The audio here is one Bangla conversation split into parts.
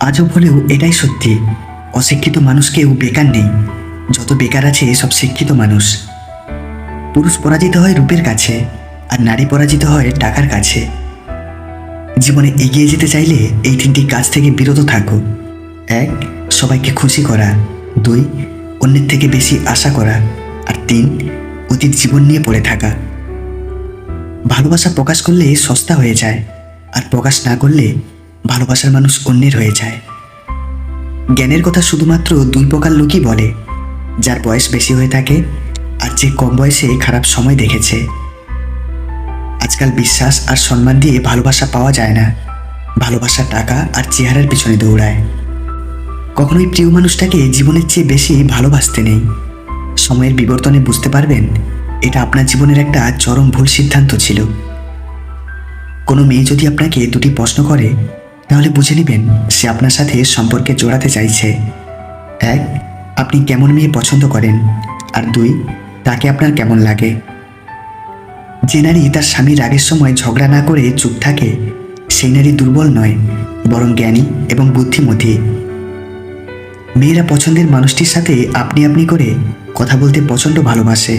আজব হলেও এটাই সত্যি, অশিক্ষিত মানুষ কেউ বেকার নেই। যত বেকার আছে সব শিক্ষিত মানুষ। পুরুষ পরাজিত হয় রূপের কাছে, আর নারী পরাজিত হয় টাকার কাছে। জীবনে এগিয়ে যেতে চাইলে এই তিনটি কাজ থেকে বিরত থাকো। 1. সবাইকে খুশি করা। 2. অন্যের থেকে বেশি আশা করা। আর 3. অতীত জীবন নিয়ে পড়ে থাকা। ভালোবাসা প্রকাশ করলে সস্তা হয়ে যায়, আর প্রকাশ না করলে ভালোবাসার মানুষ অন্যের হয়ে যায়। জ্ঞানের কথা শুধুমাত্র 2 প্রকার লোকই বলে, যার বয়স বেশি হয়ে থাকে আর যে কম বয়সে খারাপ সময় দেখেছে। আজকাল বিশ্বাস আর সম্মান দিয়ে ভালোবাসা পাওয়া যায় না, ভালোবাসা টাকা আর চেহারার পিছনে দৌড়ায়। কখনোই প্রিয় মানুষটাকে জীবনের চেয়ে বেশি ভালোবাসতে নেই। সময়ের বিবর্তনে বুঝতে পারবেন এটা আপনার জীবনের একটা চরম ভুল সিদ্ধান্ত ছিল। কোনো মেয়ে যদি আপনাকে 2টি প্রশ্ন করে, তাহলে বুঝে নেবেন সে আপনার সাথে সম্পর্কে জড়াতে চাইছে। 1. আপনি কেমন মেয়ে পছন্দ করেন, আর 2. তাকে আপনার কেমন লাগে। যে নারী তার স্বামীর রাগের সময় ঝগড়া না করে চুপ থাকে, সেই নারী দুর্বল নয়, বরং জ্ঞানী এবং বুদ্ধিমতী। মেয়েরা পছন্দের মানুষটির সাথে আপনি আপনি করে কথা বলতে প্রচণ্ড ভালোবাসে।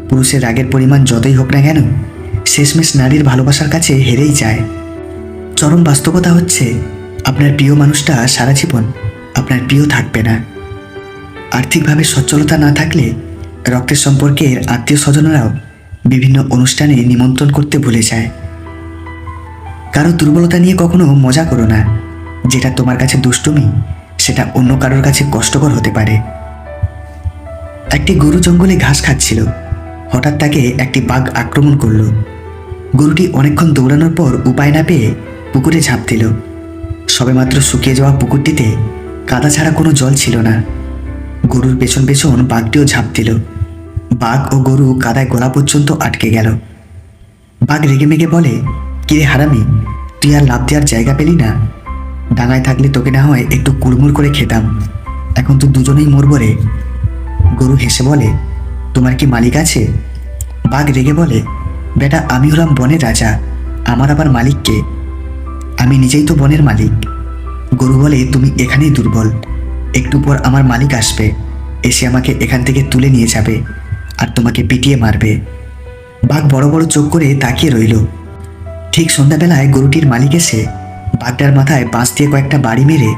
পুরুষের রাগের পরিমাণ যতই হোক না কেন, শেষমেশ নারীর ভালোবাসার কাছে হেরেই যায়। চরম বাস্তবতা হচ্ছে, আপনার প্রিয় মানুষটা সারা জীবন আপনার প্রিয় থাকবে না। আর্থিকভাবে সচ্ছলতা না থাকলে রক্তের সম্পর্কের আত্মীয় স্বজনরাও বিভিন্ন অনুষ্ঠানে নিমন্ত্রণ করতে ভুলে যায়। কারো দুর্বলতা নিয়ে কখনো মজা করো না। যেটা তোমার কাছে দুষ্টুমি, সেটা অন্য কারোর কাছে কষ্টকর হতে পারে। একটি গরু জঙ্গলে ঘাস খাচ্ছিল। হঠাৎ তাকে একটি বাঘ আক্রমণ করলো। গরুটি অনেকক্ষণ দৌড়ানোর পর উপায় না পেয়ে পুকুরে ঝাঁপ দিল। সবেমাত্র শুকিয়ে যাওয়া পুকুরটিতে কাদা ছাড়া কোনো জল ছিল না। গরুর পেছন পেছন বাঘটিও ঝাঁপ দিল। বাঘ ও গরু কাদায় গলা পর্যন্ত আটকে গেল। বাঘ রেগেমেগে বলে, কিরে হারামি, তুই আর লাফ দেওয়ার জায়গা পেলি না? ডাঙায় থাকলে তোকে না হয় একটু কুড়মুড় করে খেতাম, এখন তো দুজনেই মরব রে। গরু হেসে বলে, তোমার কি মালিক আছে? বাঘ রেগে বলে, বেটা আমি হলাম বনের রাজা, আমার আবার মালিক কে? আমি নিজেই তো বনের মালিক। গরু বলে, তুমি এখানেই দুর্বল, একটু পর আমার মালিক আসবে, এসে আমাকে এখান থেকে তুলে নিয়ে যাবে আর তোমাকে পিটিয়ে মারবে। বাঘ বড় বড় চোখ করে তাকিয়ে রইল। ঠিক সন্ধ্যাবেলায় গরুটির মালিক এসে বাঘটার মাথায় বাঁশ দিয়ে কয়েকটা বাড়ি মেরে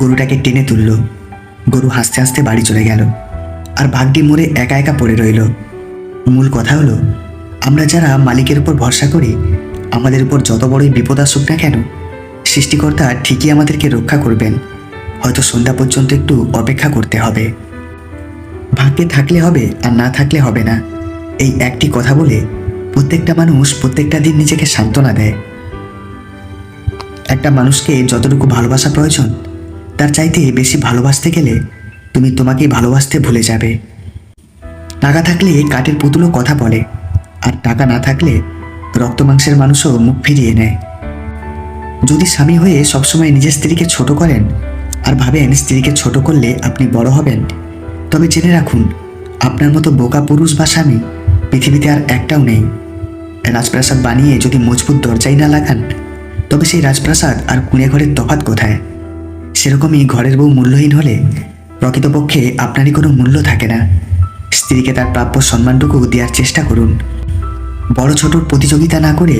গরুটাকে টেনে তুলল। গরু হাসতে হাসতে বাড়ি চলে গেল, আর বাঘটি মরে একা একা পড়ে রইল। মূল কথা হলো, আমরা যারা মালিকের উপর ভরসা করি, আমাদের উপর যত বড়ই বিপদ আসুক না কেন, সৃষ্টিকর্তা ঠিকই আমাদেরকে রক্ষা করবেন। হয়তো সন্ধ্যা পর্যন্ত একটু অপেক্ষা করতে হবে। ভাগ্যে থাকলে হবে আর না থাকলে হবে না, এই একটি কথা বলে প্রত্যেকটা মানুষ প্রত্যেকটা দিন নিজেকে সান্ত্বনা দেয়। একটা মানুষকে যতটুকু ভালোবাসা প্রয়োজন, তার চাইতে বেশি ভালোবাসতে গেলে তুমি তোমাকেই ভালোবাসতে ভুলে যাবে। টাকা থাকলে কাঠের পুতুলও কথা বলে, আর টাকা না থাকলে রক্ত মাংসের মানুষও মুখ ফিরিয়ে নেয়। যদি স্বামী হয়ে সবসময় নিজের স্ত্রীকে ছোট করেন আর ভাবেন স্ত্রীকে ছোট করলে আপনি বড় হবেন, তবে জেনে রাখুন আপনার মতো বোকা পুরুষ বা স্বামী পৃথিবীতে আর একটাও নেই। রাজপ্রাসাদ বানিয়ে যদি মজবুত দরজাই না লাগান, তবে সেই রাজপ্রাসাদ আর কুঁড়ে ঘরের তফাৎ কোথায়? সেরকমই ঘরের বউ মূল্যহীন হলে প্রকৃতপক্ষে আপনারই কোনো মূল্য থাকে না। স্ত্রীকে তার প্রাপ্য সম্মানটুকু দেওয়ার চেষ্টা করুন। বড় ছোটর প্রতিযোগিতা না করে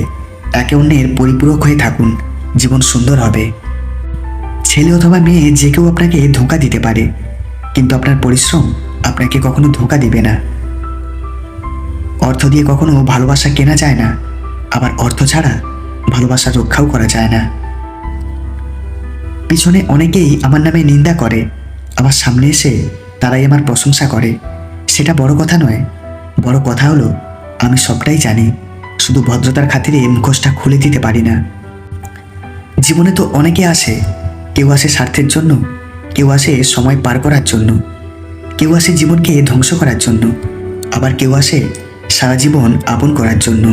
একে অন্যের পরিপূরক হয়ে থাকুন, জীবন সুন্দর হবে। ছেলে অথবা মেয়ে যে কেউ আপনাকে ধোঁকা দিতে পারে, কিন্তু আপনার পরিশ্রম আপনাকে কখনো ধোঁকা দিবে না। অর্থ দিয়ে কখনো ভালোবাসা কেনা যায় না, আবার অর্থ ছাড়া ভালোবাসা রক্ষাও করা যায় না। পিছনে অনেকেই আমার নামে নিন্দা করে, আবার সামনে এসে তারাই আমার প্রশংসা করে। সেটা বড় কথা নয়, বড় কথা হলো আমি সবটাই জানি, শুধু ভদ্রতার খাতিরে মুখোশটা খুলে দিতে পারি না। জীবনে তো অনেকে আসে, কেউ আসে স্বার্থের জন্য, কেউ আসে সময় পার করার জন্য, কেউ আসে জীবনকে ধ্বংস করার জন্য, আবার কেউ আসে সারা জীবন আপন করার জন্য।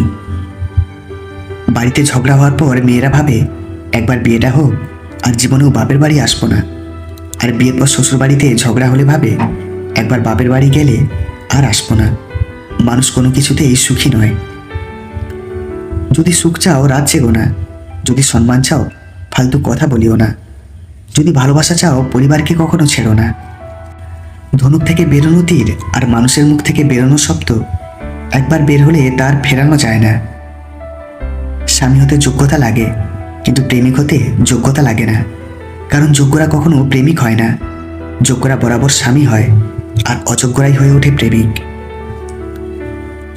বাড়িতে ঝগড়া হওয়ার পর মেয়েরা ভাবে একবার বিয়েটা হোক আর জীবনেও বাপের বাড়ি আসবো না, আর বিয়ের পর শ্বশুর বাড়িতে ঝগড়া হলে ভাবে একবার বাপের বাড়ি গেলে আর আসবো না। মানুষ কোনো কিছুতেই সুখী নয়। যদি সুখ চাও রাত জেগো না, যদি সম্মান চাও ফালতু কথা বলিও না। যদি ভালোবাসা চাও পরিবারকে কখনো ছেড়ো না। ধনুক থেকে বেরোনো তীর আর মানুষের মুখ থেকে বেরোনো শব্দ একবার বের হলে তার ফেরানো যায় না। স্বামী হতে যোগ্যতা লাগে, কিন্তু প্রেমিক হতে যোগ্যতা লাগে না। কারণ যোগ্যরা কখনো প্রেমিক হয় না, যোগ্যরা বরাবর স্বামী হয়, আর অযোগ্যরাই হয়ে ওঠে প্রেমিক।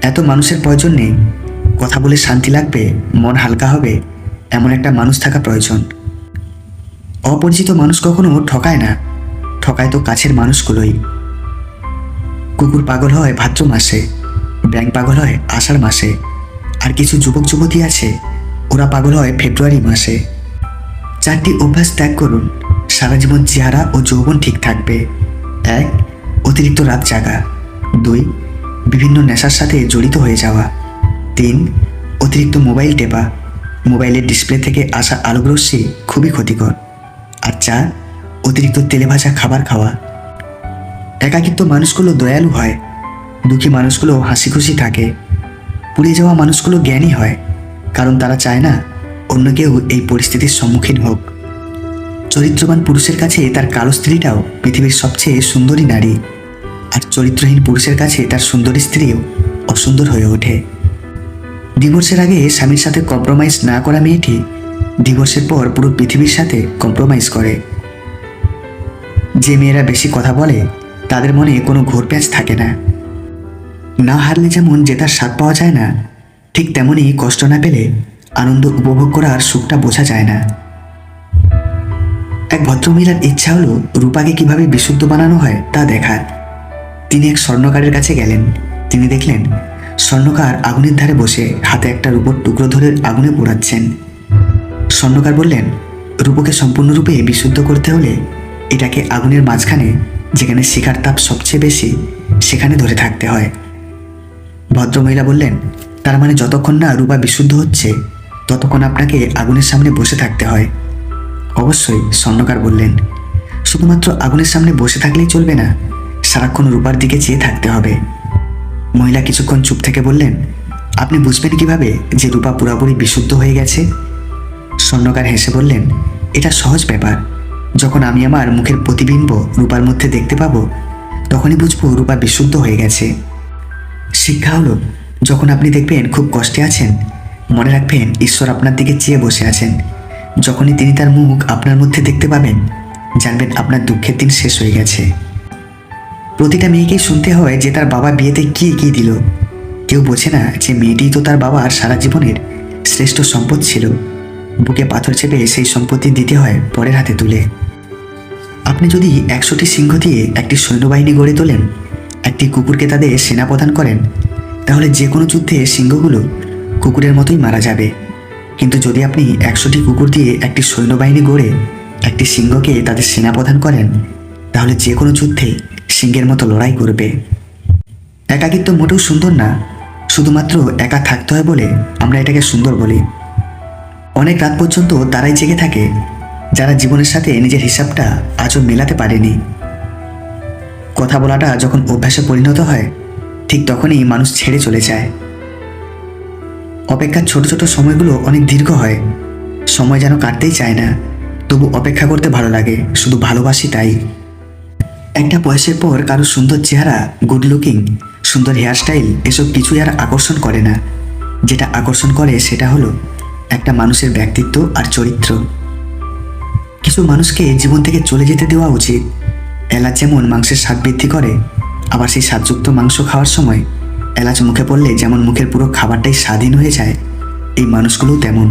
এত মানুষের প্রয়োজন নেই। কথা বলে শান্তি লাগবে, মন হালকা হবে, এমন একটা মানুষ থাকা প্রয়োজন। অপরিচিত মানুষ কখনো ঠকায় না, ঠকায় তো কাছের মানুষগুলোই। কুকুর পাগল হয় ভাদ্র মাসে, ব্যাঙ পাগল হয় আষাঢ় মাসে, আর কিছু যুবক যুবতী আছে ওরা পাগল হয় ফেব্রুয়ারি মাসে। 4টি অভ্যাস ত্যাগ করুন, সারা জীবন চেহারা ও যৌবন ঠিক থাকবে। 1. অতিরিক্ত রাত জাগা। 2. বিভিন্ন নেশার সাথে জড়িত হয়ে যাওয়া। 3. অতিরিক্ত মোবাইল টেপা, মোবাইলের ডিসপ্লে থেকে আসা আলোকরশ্মি খুবই ক্ষতিকর। আর 4. অতিরিক্ত তেলে ভাজা খাবার খাওয়া। একাকিত্ব মানুষগুলো দয়ালু হয়, দুঃখী মানুষগুলো হাসি খুশি থাকে, পুড়ে যাওয়া মানুষগুলো জ্ঞানী হয়, কারণ তারা চায় না অন্য কেউ এই পরিস্থিতির সম্মুখীন হোক। চরিত্রবান পুরুষের কাছে তার কালো স্ত্রীটাও পৃথিবীর সবচেয়ে সুন্দরী নারী, আর চরিত্রহীন পুরুষের কাছে তার সুন্দরী স্ত্রীও অসুন্দর হয়ে ওঠে। ডিভোর্সের আগে স্বামীর সাথে কম্প্রোমাইজ না করা মেয়েটি ডিভোর্সের পর পুরো পৃথিবীর সাথে কম্প্রোমাইজ করে। যে মেয়েরা বেশি কথা বলে তাদের মনে কোনো ঘোরপ্যাঁচ থাকে না। না হারলে যেমন জেতার স্বাদ পাওয়া যায় না, ঠিক তেমনই কষ্ট না পেলে আনন্দ উপভোগ করার সুখটা বোঝা যায় না। এক ভদ্রমহিলার ইচ্ছা হলো রূপাকে কিভাবে বিশুদ্ধ বানানো হয় তা দেখার। তিনি এক স্বর্ণকারের কাছে গেলেন। তিনি দেখলেন স্বর্ণকার আগুনের ধারে বসে হাতে একটা রূপোর টুকরো ধরে আগুনে পোড়াচ্ছেন। স্বর্ণকার বললেন, রূপোকে সম্পূর্ণরূপে বিশুদ্ধ করতে হলে এটাকে আগুনের মাঝখানে, যেখানে শিখার তাপ সবচেয়ে বেশি, সেখানে ধরে থাকতে হয়। ভদ্রমহিলা বললেন, তার মানে যতক্ষণ না রূপা বিশুদ্ধ হচ্ছে ততক্ষণ আপনাকে আগুনের সামনে বসে থাকতে হয়। অবশ্যই, স্বর্ণকার বললেন, শুধুমাত্র আগুনের সামনে বসে থাকলেই চলবে না, সারাক্ষণ রূপার দিকে চেয়ে থাকতে হবে। মহিলা কিছুক্ষণ চুপ থেকে বললেন, আপনি বুঝবেন কিভাবে যে রূপা পুরোপুরি বিশুদ্ধ হয়ে গেছে? স্বর্ণকার হেসে বললেন, এটা সহজ ব্যাপার। যখন আমি আমার মুখের প্রতিবিম্ব রূপার মধ্যে দেখতে পাবো তখনই বুঝবো রূপা বিশুদ্ধ হয়ে গেছে। শিক্ষা হলো, যখন আপনি দেখবেন খুব কষ্টে আছেন, মনে রাখবেন ঈশ্বর আপনার দিকে চেয়ে বসে আছেন। যখনই তিনি তার মুখ আপনার মধ্যে দেখতে পাবেন, জানবেন আপনার দুঃখের দিন শেষ হয়ে গেছে। প্রতিটা মেয়েকেই শুনতে হয় যে তার বাবা বিয়েতে কি কি দিল। কেউ বোঝে না যে মেয়েটিই তো তার বাবার সারা জীবনের শ্রেষ্ঠ সম্পদ ছিল। বুকে পাথর চেপে সেই সম্পত্তি দিতে হয় পরের হাতে তুলে। আপনি যদি 100টি সিংহ দিয়ে একটি সৈন্যবাহিনী গড়ে তোলেন, একটি কুকুরকে তাদের সেনাপ্রধান করেন, তাহলে যে কোনো যুদ্ধে সিংহগুলো কুকুরের মতোই মারা যাবে। কিন্তু যদি আপনি 100টি কুকুর দিয়ে একটি সৈন্যবাহিনী গড়ে একটি সিংহকে তাদের সেনাপ্রধান করেন, তাহলে যে কোনো যুদ্ধে সিংহের মতো লড়াই করবে। একাকিত্ব মোটেও সুন্দর না, শুধুমাত্র একা থাকতে হয় বলে আমরা এটাকে সুন্দর বলি। অনেক রাত পর্যন্ত তারাই জেগে থাকে যারা জীবনের সাথে নিজের হিসাবটা আজও মেলাতে পারেনি। কথা বলাটা যখন অভ্যাসে পরিণত হয়, ঠিক তখনই মানুষ ছেড়ে চলে যায়। অপেক্ষার ছোট ছোট সময়গুলো অনেক দীর্ঘ হয়, সময় যেন কাটতেই চায় না, তবু অপেক্ষা করতে ভালো লাগে, শুধু ভালোবাসি তাই। একটা বয়সের পর কারো সুন্দর চেহারা, গুড লুকিং, সুন্দর হেয়ারস্টাইল এসব কিছুই আর আকর্ষণ করে না। যেটা আকর্ষণ করে সেটা হলো একটা মানুষের ব্যক্তিত্ব আর চরিত্র। কিছু মানুষকে জীবন থেকে চলে যেতে দেওয়া উচিত। এলাচ যেমন মাংসের স্বাদ বৃদ্ধি করে, আবার সেই স্বাদযুক্ত মাংস খাওয়ার সময় এলাচ মুখে পড়লে যেমন মুখের পুরো খাবারটাই স্বাধীন হয়ে যায়, এই মানুষগুলোও তেমন।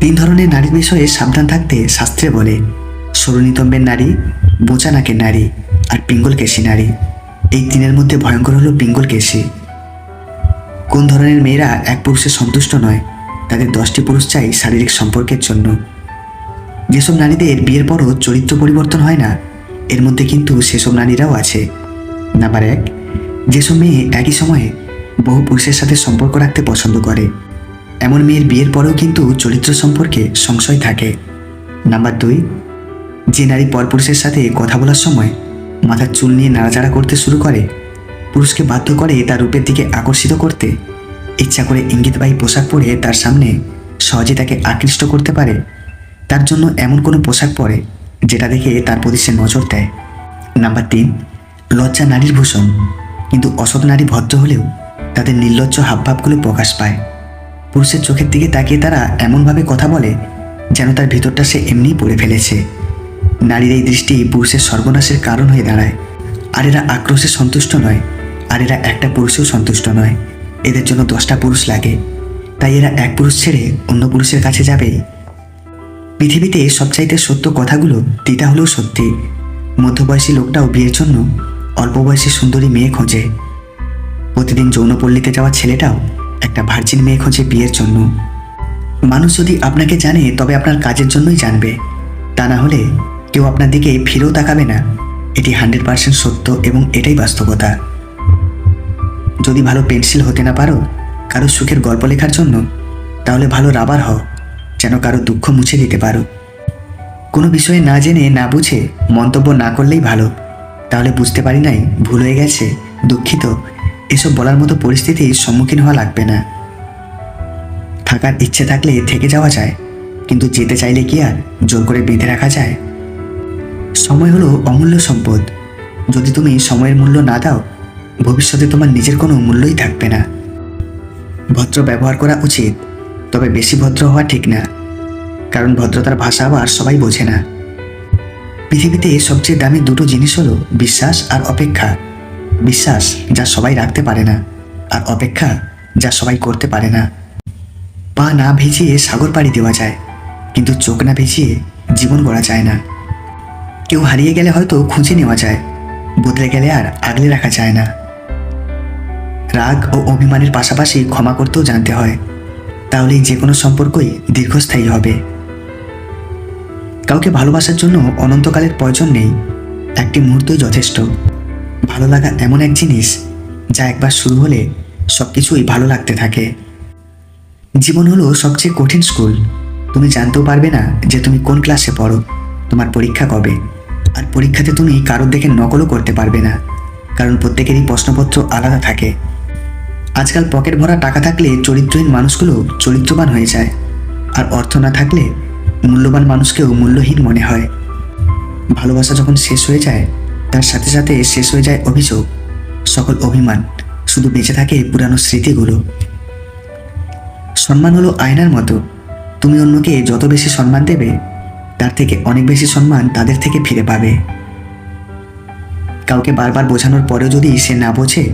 3 ধরনের নারীর বিষয়ে সাবধান থাকতে শাস্ত্রে বলে, সরুনিতম্বের নারী, বোঁচা নাকের নারী, আর পিঙ্গলকেশী নারী। এই 3-এর মধ্যে ভয়ঙ্কর হলো পিঙ্গলকেশী। কোন ধরনের মেয়েরা এক পুরুষে সন্তুষ্ট নয়, তাদের 10টি পুরুষ চাই শারীরিক সম্পর্কের জন্য। যেসব নারীদের বিয়ের পরও চরিত্র পরিবর্তন হয় না, এর মধ্যে কিন্তু সেসব নারীরাও আছে। নাম্বার 1, যেসব মেয়ে একই সময়ে বহু পুরুষের সাথে সম্পর্ক রাখতে পছন্দ করে, এমন মেয়ের বিয়ের পরেও কিন্তু চরিত্র সম্পর্কে সংশয় থাকে। নাম্বার 2, যে নারী পরপুরুষের সাথে কথা বলার সময় মাথার চুল নিয়ে নাড়াচাড়া করতে শুরু করে, পুরুষকে বাধ্য করে তার রূপের দিকে আকর্ষিত করতে, ইচ্ছা করে ইঙ্গিতবাহী পোশাক পরে তার সামনে সহজে তাকে আকৃষ্ট করতে পারে, তার জন্য এমন কোনো পোশাক পরে যেটা দেখে তার প্রতি সে নজর দেয়। নাম্বার 3, লজ্জা নারীর ভূষণ, কিন্তু অসৎ নারী ভদ্র হলেও তাদের নির্লজ্জ হাবভাবগুলো প্রকাশ পায়। পুরুষের চোখের দিকে তাকিয়ে তারা এমনভাবে কথা বলে যেন তার ভিতরটা সে এমনিই পড়ে ফেলেছে। নারীর এই দৃষ্টি পুরুষের সর্বনাশের কারণ হয়ে দাঁড়ায়। আর এরা আক্রোশে সন্তুষ্ট নয়, আর এরা একটা পুরুষেও সন্তুষ্ট নয়, এদের জন্য 10টা পুরুষ লাগে। তাই এরা এক পুরুষ ছেড়ে অন্য পুরুষের কাছে যাবে। পৃথিবীতে সবচাইতে সত্য কথাগুলো তিতা হলেও সত্যি। মধ্যবয়সী লোকটাও বিয়ের জন্য অল্প বয়সী সুন্দরী মেয়ে খোঁজে। প্রতিদিন যৌনপল্লীতে যাওয়া ছেলেটাও একটা ভার্জিন মেয়ে খোঁজে বিয়ের জন্য। মানুষ যদি আপনাকে জানে তবে আপনার কাজের জন্যই জানবে, তা না হলে কেউ আপনার দিকে ফিরেও তাকাবে না। এটি 100% সত্য এবং এটাই বাস্তবতা। যদি ভালো পেন্সিল হতে না পারো কারো সুখের গল্প লেখার জন্য, তাহলে ভালো রাবার হও, যেন কারো দুঃখ মুছে দিতে পারো। কোনো বিষয়ে না জেনে না বুঝে মন্তব্য না করলেই ভালো, তাহলে বুঝতে পারি নাই, ভুল হয়ে গেছে, দুঃখিত, এসব বলার মতো পরিস্থিতির সম্মুখীন হওয়া লাগবে না। থাকার ইচ্ছে থাকলে থেকে যাওয়া যায়, কিন্তু যেতে চাইলে কি আর জোর করে বেঁধে রাখা যায়? সময় হলো অমূল্য সম্পদ। যদি তুমি সময়ের মূল্য না দাও, ভবিষ্যতে তোমার নিজের কোনো মূল্যই থাকবে না। ভদ্র ব্যবহার করা উচিত, তবে বেশি ভদ্র হওয়া ঠিক না, কারণ ভদ্রতার ভাষা আবার সবাই বোঝে না। পৃথিবীতে সবচেয়ে দামি দুটো জিনিস হলো বিশ্বাস আর অপেক্ষা। বিশ্বাস যা সবাই রাখতে পারে না, আর অপেক্ষা যা সবাই করতে পারে না। পা না ভিজিয়ে সাগর পাড়ি দেওয়া যায়, কিন্তু চোখ না ভিজিয়ে জীবন গড়া যায় না। কেউ হারিয়ে গেলে হয়তো খুঁজে নেওয়া যায়, বদলে গেলে আর আগলে রাখা যায় না। রাগ ও অভিমানের পাশাপাশি ক্ষমা করতেও জানতে হয়, তাহলেই যে কোনো সম্পর্কই দীর্ঘস্থায়ী হবে। কাউকে ভালোবাসার জন্য অনন্তকালের প্রয়োজন নেই, একটি মুহূর্তই যথেষ্ট। ভালো লাগা এমন এক জিনিস যা একবার শুরু হলে সব কিছুই ভালো লাগতে থাকে। জীবন হলো সবচেয়ে কঠিন স্কুল। তুমি জানতেও পারবে না যে তুমি কোন ক্লাসে পড়ো, তোমার পরীক্ষা কবে। আর পরীক্ষাতে তুমি কারোর দেখে নকলও করতে পারবে না, কারণ প্রত্যেকেরই প্রশ্নপত্র আলাদা থাকে। আজকাল পকেট ভরা টাকা থাকলে চরিত্রহীন মানুষগুলো চরিত্রবান হয়ে যায়, আর অর্থ না থাকলে মূল্যবান মানুষকেও মূল্যহীন মনে হয়। ভালোবাসা যখন শেষ হয়ে যায়, তার সাথে সাথে শেষ হয়ে যায় অভিযোগ, সকল অভিমান, শুধু বেঁচে থাকে পুরানো স্মৃতিগুলো। সম্মান হলো আয়নার মতো, তুমি অন্যকে যত বেশি সম্মান দেবে, তার থেকে অনেক বেশি সম্মান তাদের থেকে ফিরে পাবে। কাউকে বারবার বোঝানোর পরেও যদি সে না বোঝে,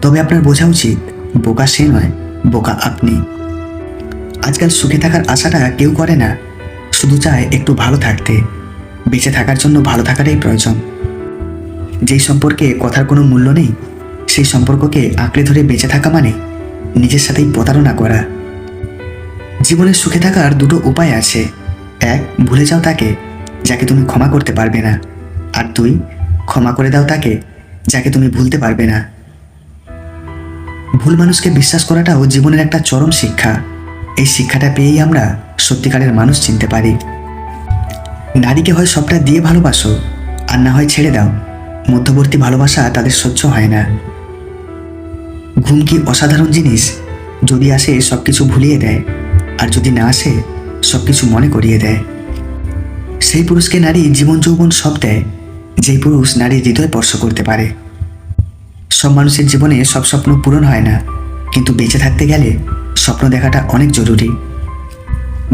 তবে আপনার বোঝা উচিত বোকা সে নয়, বোকা আপনি। আজকাল সুখে থাকার আশাটা কেউ করে না, শুধু চায় একটু ভালো থাকতে। বেঁচে থাকার জন্য ভালো থাকাটাই প্রয়োজন। যেই সম্পর্কে কথার কোনো মূল্য নেই, সেই সম্পর্ককে আঁকড়ে ধরে বেঁচে থাকা মানে নিজের সাথেই প্রতারণা করা। জীবনে সুখে থাকার দুটো উপায় আছে। 1, ভুলে যাও তাকে যাকে তুমি ক্ষমা করতে পারবে না, আর 2, ক্ষমা করে দাও তাকে যাকে তুমি ভুলতে পারবে না। ভুল মানুষকে বিশ্বাস করাটাও জীবনের একটা চরম শিক্ষা। এই শিক্ষাটা পেয়েই আমরা সত্যিকারের মানুষ চিনতে পারি। নারীকে হয় সবটা দিয়ে ভালোবাসো, আর না হয় ছেড়ে দাও। মধ্যবর্তী ভালোবাসা তাদের সহ্য হয় না। ঘুম কি অসাধারণ জিনিস, যদি আসে সব কিছু ভুলিয়ে দেয়, আর যদি না আসে সব কিছু মনে করিয়ে দেয়। সেই পুরুষকে নারী জীবন যৌবন সব দেয়, যেই পুরুষ নারীর হৃদয় স্পর্শ করতে পারে। সব মানুষের জীবনে সব স্বপ্ন পূরণ হয় না, কিন্তু বেঁচে থাকতে গেলে স্বপ্ন দেখাটা অনেক জরুরি।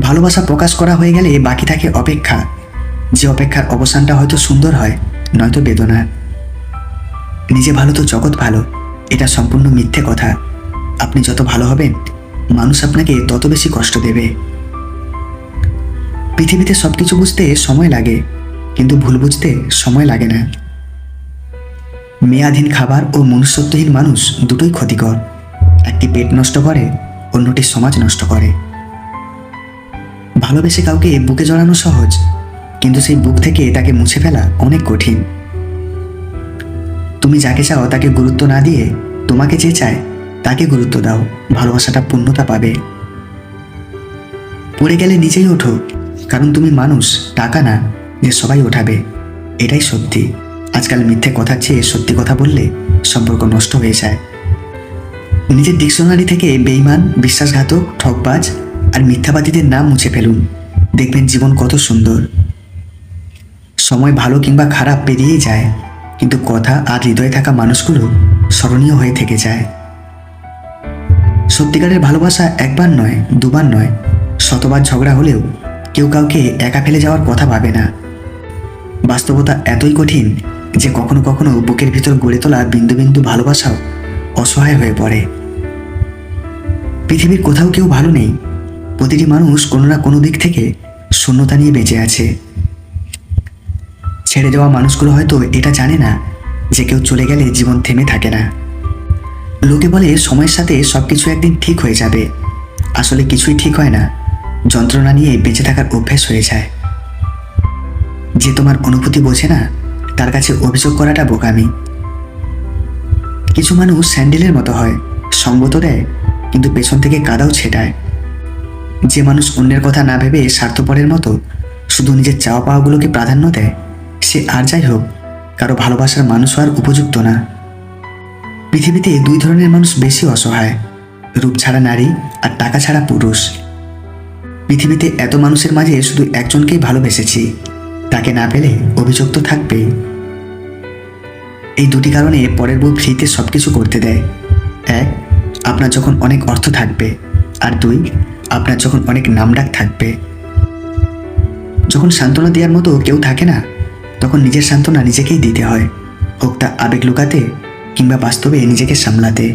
ভালোবাসা প্রকাশ করা হয়ে গেলে বাকি থাকে অপেক্ষা, যে অপেক্ষার অবসানটা হয়তো সুন্দর হয়, নয়তো বেদনা। নিজে ভালো তো জগৎ ভালো, এটা সম্পূর্ণ মিথ্যে কথা। আপনি যত ভালো হবেন, মানুষ আপনাকে তত বেশি কষ্ট দেবে। পৃথিবীতে সব কিছু বুঝতে সময় লাগে, কিন্তু ভুল বুঝতে সময় লাগে না। মেয়াদহীন খাবার ও মনুষ্যত্বহীন মানুষ দুটোই ক্ষতিকর। একটি পেট নষ্ট করে, অন্যটি সমাজ নষ্ট করে। ভালোবেসে কাউকে বুকে জড়ানো সহজ, কিন্তু সেই বুক থেকে তাকে মুছে ফেলা অনেক কঠিন। তুমি যাকে চাও তাকে গুরুত্ব না দিয়ে তোমাকে যে চায় তাকে গুরুত্ব দাও, ভালোবাসাটা পূর্ণতা পাবে। পড়ে গেলে নিজেই ওঠো, কারণ তুমি মানুষ, টাকা না যে সবাই ওঠাবে। এটাই সত্যি। আজকাল মিথ্যে কথার চেয়ে সত্যি কথা বললে সম্পর্ক নষ্ট হয়ে যায়। নিজের ডিকশনারি থেকে বেঈমান, বিশ্বাসঘাতক, ঠকবাজ আর মিথ্যাবাদীদের নাম মুছে ফেলুন। দেখবেন জীবন কত সুন্দর। সময় ভালো কিংবা খারাপ পেরিয়েই যায়, কিন্তু কথা আর হৃদয়ে থাকা মানুষগুলো স্মরণীয় হয়ে থেকে যায়। সত্যিকারের ভালোবাসা একবার নয়, দুবার নয়, শতবার ঝগড়া হলেও কেউ কাউকে একা ফেলে যাওয়ার কথা ভাবে না। বাস্তবতা এতই কঠিন যে কখনো কখনো বুকের ভিতর গড়ে তোলা বিন্দু বিন্দু ভালোবাসাও অসহায় হয়ে পড়ে। পৃথিবীর কোথাও কেউ ভালো নেই, প্রতিটি মানুষ কোনো না কোনো দিক থেকে শূন্যতা নিয়ে বেঁচে আছে। ছেড়ে যাওয়া মানুষগুলো হয়তো এটা জানে না যে কেউ চলে গেলে জীবন থেমে থাকে না। লোকে বলে সময়ের সাথে সবকিছু একদিন ঠিক হয়ে যাবে, আসলে কিছুই ঠিক হয় না। যন্ত্রণা নিয়ে বেঁচে থাকার অভ্যেস হয়ে যায়। যে তোমার অনুভূতি বোঝে না তার কাছে অভিযোগ করাটা বোকামি। কিছু মানুষ স্যান্ডেলের মতো হয়, সঙ্গ তো দেয় কিন্তু পেছন থেকে কাদাও ছেটায়। যে মানুষ অন্যের কথা না ভেবে স্বার্থপরের মতো শুধু নিজের চাওয়া পাওয়াগুলোকে প্রাধান্য দেয়, সে আর যাই হোক কারো ভালোবাসার মানুষ হওয়ার উপযুক্ত না। পৃথিবীতে দুই ধরনের মানুষ বেশি অসহায়, রূপ ছাড়া নারী আর টাকা ছাড়া পুরুষ। পৃথিবীতে এত মানুষের মাঝে শুধু একজনকেই ভালোবেসেছি, তাকে না পেলে অভিযোগ তো থাকবেই। এই দুটি কারণে পরের বউ ফ্রিতে সব কিছু করতে দেয়। এক, আপনার যখন অনেক অর্থ থাকবে, আর দুই, আপনার যখন অনেক নামডাক থাকবে। যখন সান্ত্বনা দেওয়ার মতো কেউ থাকে না, তখন নিজের সান্ত্বনা নিজেকেই দিতে হয়, হোক তা আবেগ লুকাতে কিংবা বাস্তবে নিজেকে সামলাতে।